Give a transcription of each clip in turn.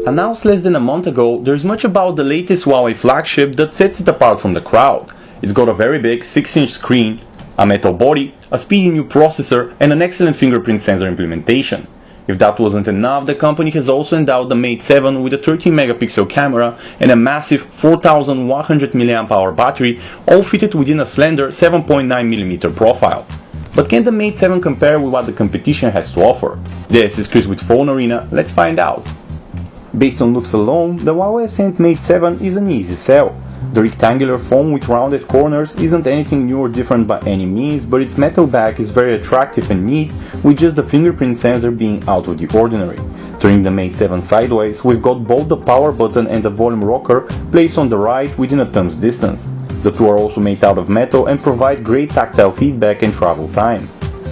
Announced less than a month ago, there's much about the latest Huawei flagship that sets it apart from the crowd. It's got a very big 6-inch screen, a metal body, a speedy new processor, and an excellent fingerprint sensor implementation. If that wasn't enough, the company has also endowed the Mate7 with a 13-megapixel camera and a massive 4100 mAh battery, all fitted within a slender 7.9mm profile. But can the Mate7 compare with what the competition has to offer? This is Chris with Phone Arena, let's find out. Based on looks alone, the Huawei Ascent Mate7 is an easy sell. The rectangular phone with rounded corners isn't anything new or different by any means, but its metal back is very attractive and neat, with just the fingerprint sensor being out of the ordinary. Turning the Mate7 sideways, we've got both the power button and the volume rocker placed on the right within a thumb's distance. The two are also made out of metal and provide great tactile feedback and travel time.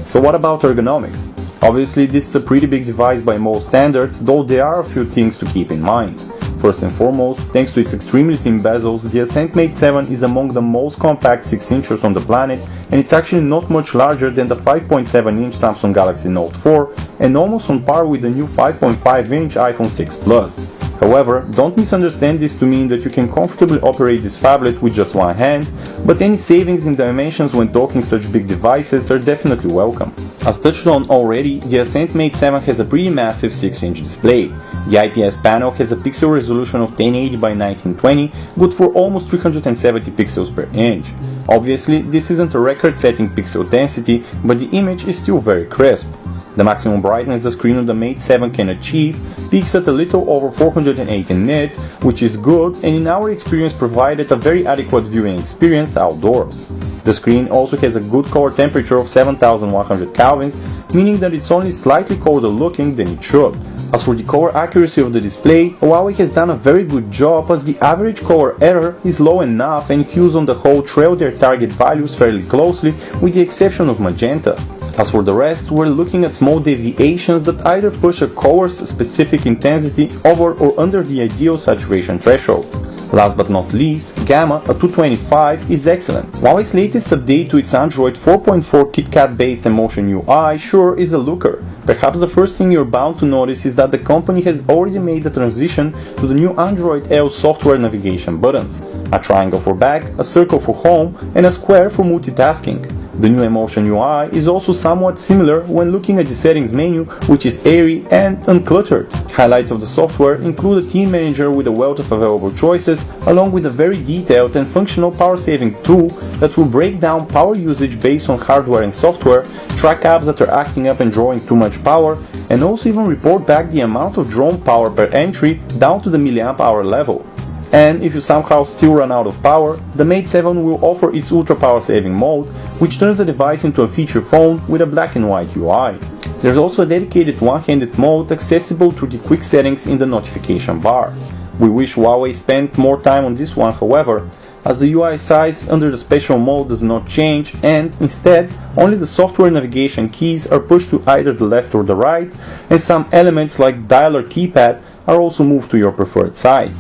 So what about ergonomics? Obviously this is a pretty big device by most standards, though there are a few things to keep in mind. First and foremost, thanks to its extremely thin bezels, the Ascent Mate7 is among the most compact 6 inches on the planet, and it's actually not much larger than the 5.7-inch Samsung Galaxy Note 4 and almost on par with the new 5.5-inch iPhone 6 Plus. However, don't misunderstand this to mean that you can comfortably operate this phablet with just one hand, but any savings in dimensions when talking such big devices are definitely welcome. As touched on already, the Ascent Mate7 has a pretty massive 6-inch display. The IPS panel has a pixel resolution of 1080 by 1920, good for almost 370 pixels per inch. Obviously, this isn't a record-setting pixel density, but the image is still very crisp. The maximum brightness the screen on the Mate7 can achieve peaks at a little over 418 nits, which is good and in our experience provided a very adequate viewing experience outdoors. The screen also has a good color temperature of 7100 Kelvins, meaning that it's only slightly colder looking than it should. As for the color accuracy of the display, Huawei has done a very good job as the average color error is low enough and hues on the whole trail their target values fairly closely with the exception of magenta. As for the rest, we're looking at small deviations that either push a color's specific intensity over or under the ideal saturation threshold. Last but not least, Gamma, a 225, is excellent. Huawei's latest update to its Android 4.4 KitKat based Emotion UI sure is a looker. Perhaps the first thing you're bound to notice is that the company has already made the transition to the new Android L software navigation buttons. A triangle for back, a circle for home, and a square for multitasking. The new Emotion UI is also somewhat similar when looking at the settings menu, which is airy and uncluttered. Highlights of the software include a team manager with a wealth of available choices, along with a very detailed and functional power saving tool that will break down power usage based on hardware and software, track apps that are acting up and drawing too much power, and also even report back the amount of drawn power per entry down to the milliamp hour level. And if you somehow still run out of power, the Mate7 will offer its ultra power saving mode, which turns the device into a feature phone with a black and white UI. There's also a dedicated one-handed mode accessible through the quick settings in the notification bar. We wish Huawei spent more time on this one, however, as the UI size under the special mode does not change and, instead, only the software navigation keys are pushed to either the left or the right, and some elements like dial or keypad are also moved to your preferred side.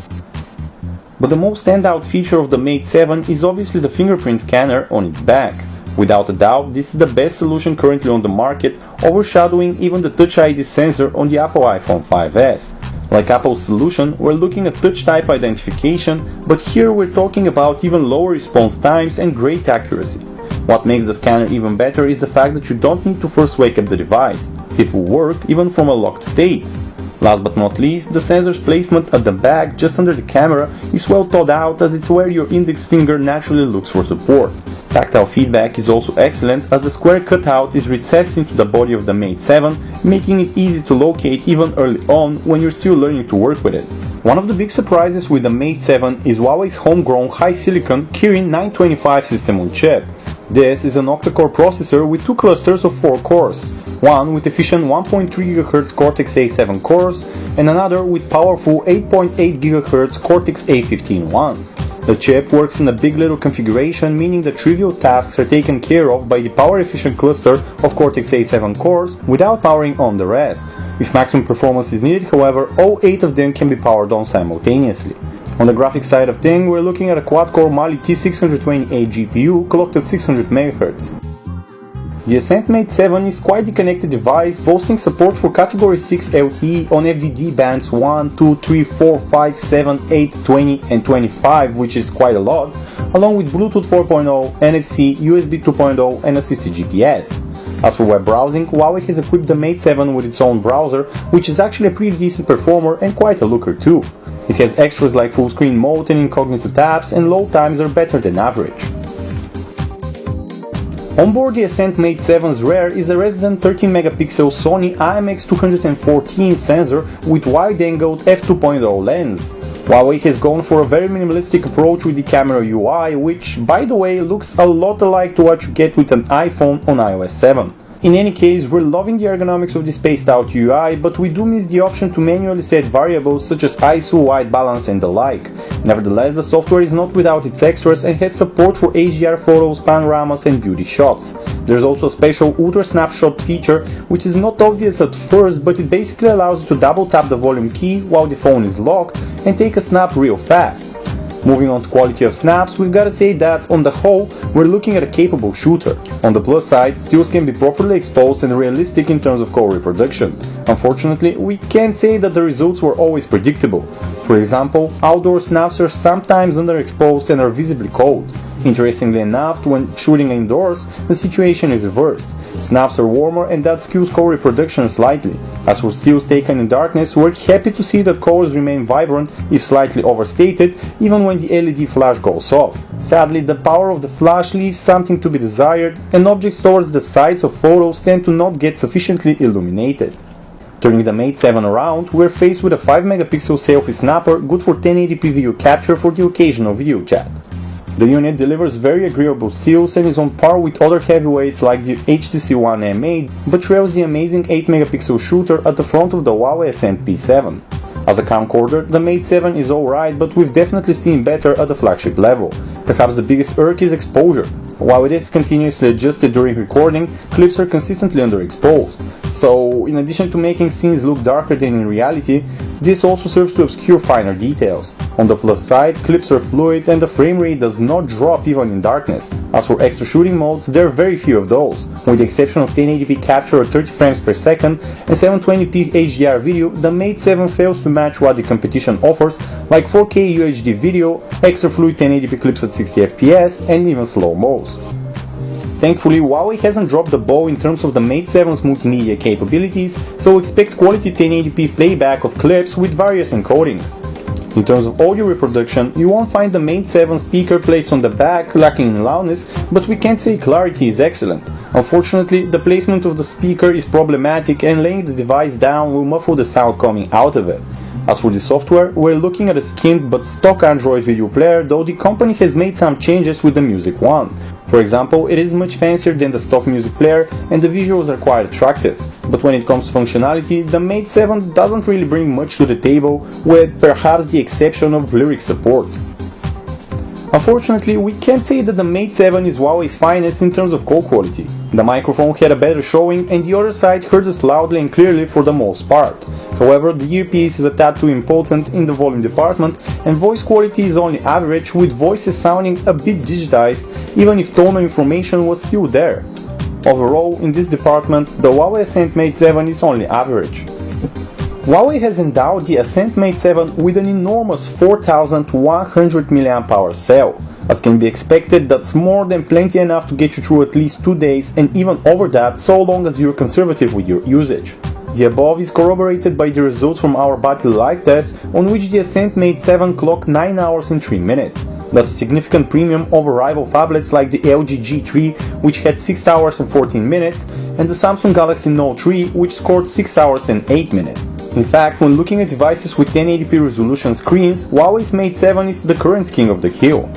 But the most standout feature of the Mate7 is obviously the fingerprint scanner on its back. Without a doubt, this is the best solution currently on the market, overshadowing even the Touch ID sensor on the Apple iPhone 5s. Like Apple's solution, we're looking at touch type identification, but here we're talking about even lower response times and great accuracy. What makes the scanner even better is the fact that you don't need to first wake up the device. It will work even from a locked state. Last but not least, the sensor's placement at the back just under the camera is well thought out as it's where your index finger naturally looks for support. Tactile feedback is also excellent as the square cutout is recessed into the body of the Mate7, making it easy to locate even early on when you're still learning to work with it. One of the big surprises with the Mate7 is Huawei's homegrown high-silicon Kirin 925 system on chip. This is an octa-core processor with two clusters of 4 cores, one with efficient 1.3 GHz Cortex-A7 cores and another with powerful 8.8 GHz Cortex-A15 ones. The chip works in a big little configuration, meaning that trivial tasks are taken care of by the power-efficient cluster of Cortex-A7 cores without powering on the rest. If maximum performance is needed, however, all 8 of them can be powered on simultaneously. On the graphics side of things, we're looking at a quad-core Mali T628 GPU clocked at 600 MHz. The Ascent Mate7 is quite the connected device, boasting support for Category 6 LTE on FDD bands 1, 2, 3, 4, 5, 7, 8, 20 and 25, which is quite a lot, along with Bluetooth 4.0, NFC, USB 2.0 and assisted GPS. As for web browsing, Huawei has equipped the Mate7 with its own browser, which is actually a pretty decent performer and quite a looker too. It has extras like full screen mode and incognito tabs, and load times are better than average. On board the Ascent Mate7's rear is a resident 13-megapixel Sony IMX214 sensor with wide-angled f2.0 lens. Huawei has gone for a very minimalistic approach with the camera UI, which, by the way, looks a lot alike to what you get with an iPhone on iOS 7. In any case, we're loving the ergonomics of the spaced-out UI, but we do miss the option to manually set variables such as ISO, white balance and the like. Nevertheless, the software is not without its extras and has support for HDR photos, panoramas and beauty shots. There's also a special Ultra Snapshot feature, which is not obvious at first, but it basically allows you to double tap the volume key while the phone is locked and take a snap real fast. Moving on to quality of snaps, we've gotta say that on the whole, we're looking at a capable shooter. On the plus side, stills can be properly exposed and realistic in terms of call reproduction. Unfortunately, we can't say that the results were always predictable. For example, outdoor snaps are sometimes underexposed and are visibly cold. Interestingly enough, when shooting indoors, the situation is reversed. Snaps are warmer and that skews call reproduction slightly. As for stills taken in darkness, we're happy to see that colors remain vibrant, if slightly overstated, even when the LED flash goes off. Sadly, the power of the flash leaves something to be desired, and objects towards the sides of photos tend to not get sufficiently illuminated. Turning the Mate7 around, we're faced with a 5-megapixel selfie snapper good for 1080p video capture for the occasional video chat. The unit delivers very agreeable stills and is on par with other heavyweights like the HTC One M8, but trails the amazing 8-megapixel shooter at the front of the Huawei Ascent P7. As a camcorder, the Mate7 is alright, but we've definitely seen better at the flagship level. Perhaps the biggest irk is exposure. While it is continuously adjusted during recording, clips are consistently underexposed. So, in addition to making scenes look darker than in reality, this also serves to obscure finer details. On the plus side, clips are fluid and the frame rate does not drop even in darkness. As for extra shooting modes, there are very few of those. With the exception of 1080p capture at 30 frames per second and 720p HDR video, the Mate7 fails to match what the competition offers, like 4K UHD video, extra fluid 1080p clips at 60 FPS and even slow-mos. Thankfully, Huawei hasn't dropped the ball in terms of the Mate7's multimedia capabilities, so expect quality 1080p playback of clips with various encodings. In terms of audio reproduction, you won't find the Mate7 speaker placed on the back lacking in loudness, but we can't say clarity is excellent. Unfortunately, the placement of the speaker is problematic and laying the device down will muffle the sound coming out of it. As for the software, we're looking at a skinned but stock Android video player, though the company has made some changes with the Music One. For example, it is much fancier than the stock music player and the visuals are quite attractive. But when it comes to functionality, the Mate7 doesn't really bring much to the table, with perhaps the exception of lyric support. Unfortunately, we can't say that the Mate7 is Huawei's finest in terms of call quality. The microphone had a better showing and the other side heard us loudly and clearly for the most part. However, the earpiece is a tad too important in the volume department and voice quality is only average, with voices sounding a bit digitized even if tonal information was still there. Overall, in this department, the Huawei Ascent Mate7 is only average. Huawei has endowed the Ascent Mate7 with an enormous 4100 mAh cell. As can be expected, that's more than plenty enough to get you through at least 2 days and even over that, so long as you're conservative with your usage. The above is corroborated by the results from our battery life test, on which the Ascent Mate7 clocked 9 hours and 3 minutes. That's a significant premium over rival phablets like the LG G3, which had 6 hours and 14 minutes, and the Samsung Galaxy Note 3, which scored 6 hours and 8 minutes. In fact, when looking at devices with 1080p resolution screens, Huawei's Mate7 is the current king of the hill.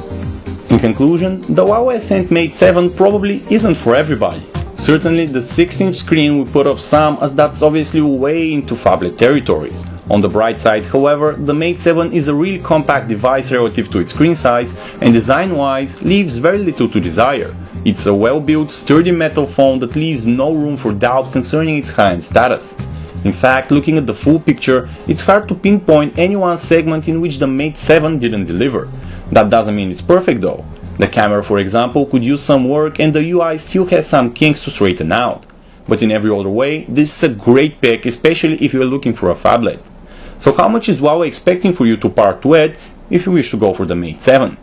In conclusion, the Huawei Ascent Mate7 probably isn't for everybody. Certainly the 6-inch screen will put off some, as that's obviously way into phablet territory. On the bright side, however, the Mate7 is a really compact device relative to its screen size and design-wise leaves very little to desire. It's a well-built, sturdy metal phone that leaves no room for doubt concerning its high-end status. In fact, looking at the full picture, it's hard to pinpoint any one segment in which the Mate7 didn't deliver. That doesn't mean it's perfect though. The camera, for example, could use some work and the UI still has some kinks to straighten out. But in every other way, this is a great pick, especially if you are looking for a phablet. So how much is Huawei expecting for you to part with if you wish to go for the Mate 7?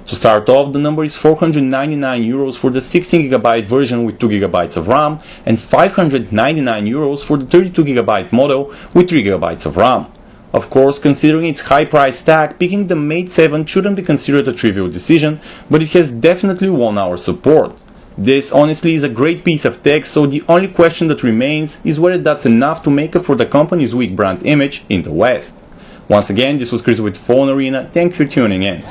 To start off, the number is €499 for the 16GB version with 2GB of RAM and €599 for the 32GB model with 3GB of RAM. Of course, considering its high price tag, picking the Mate 7 shouldn't be considered a trivial decision, but it has definitely won our support. This honestly is a great piece of tech, so the only question that remains is whether that's enough to make up for the company's weak brand image in the West. Once again, this was Chris with Phone Arena. Thank you for tuning in.